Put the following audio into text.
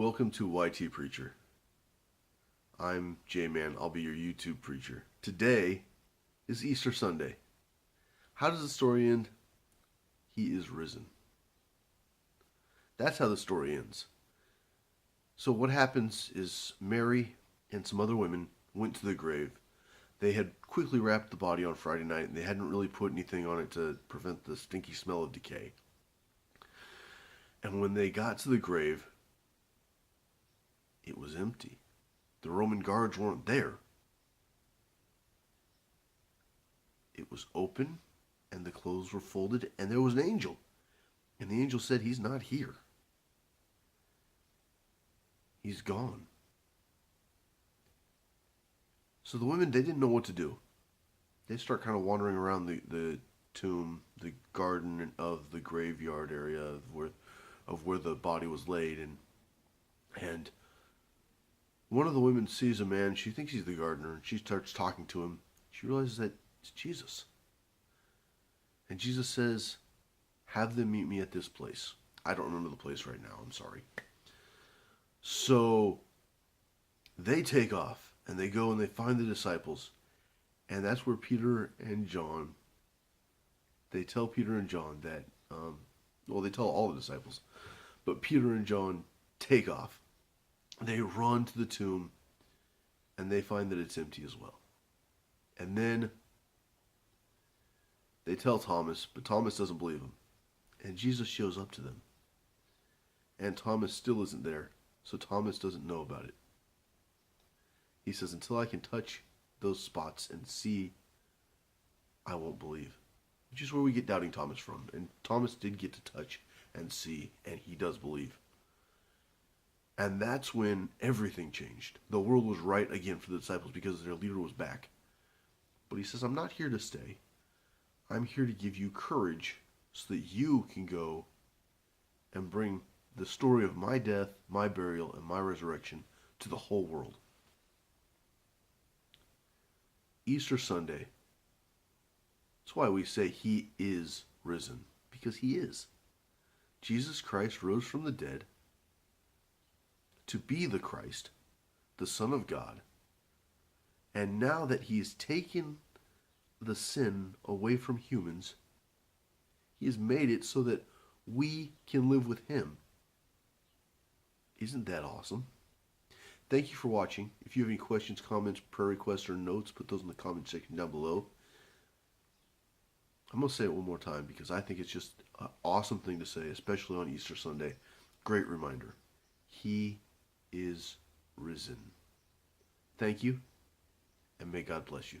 Welcome to YT Preacher. I'm Jman. I'll be your YouTube preacher. Today is Easter Sunday. How does the story end? He is risen. That's how the story ends. So what happens is Mary and some other women went to the grave. They had quickly wrapped the body on Friday night, and they hadn't really put anything on it to prevent the stinky smell of decay. And when they got to the grave, it was empty. The Roman guards weren't there. It was open, and the clothes were folded, and there was an angel. And the angel said, "He's not here. He's gone." So the women, they didn't know what to do. They start kind of wandering around the tomb, the garden of the graveyard area of where the body was laid, and one of the women sees a man. She thinks he's the gardener, and she starts talking to him. She realizes that it's Jesus. And Jesus says, "Have them meet me at this place." I don't remember the place right now. I'm sorry. So they take off, and they go and they find the disciples. And that's where Peter and John, they tell Peter and John that, they tell all the disciples, but Peter and John take off. They run to the tomb, and they find that it's empty as well. And then they tell Thomas, but Thomas doesn't believe them. And Jesus shows up to them. And Thomas still isn't there, so Thomas doesn't know about it. He says, "Until I can touch those spots and see, I won't believe." Which is where we get doubting Thomas from. And Thomas did get to touch and see, and he does believe. And that's when everything changed. The world was right again for the disciples because their leader was back. But he says, "I'm not here to stay. I'm here to give you courage so that you can go and bring the story of my death, my burial, and my resurrection to the whole world." Easter Sunday. That's why we say he is risen. Because he is. Jesus Christ rose from the dead to be the Christ, the Son of God. And now that he has taken the sin away from humans, he has made it so that we can live with him. Isn't that awesome? Thank you for watching. If you have any questions, comments, prayer requests, or notes, put those in the comment section down below. I'm going to say it one more time because I think it's just an awesome thing to say, especially on Easter Sunday. Great reminder. He is risen. Thank you, and may God bless you.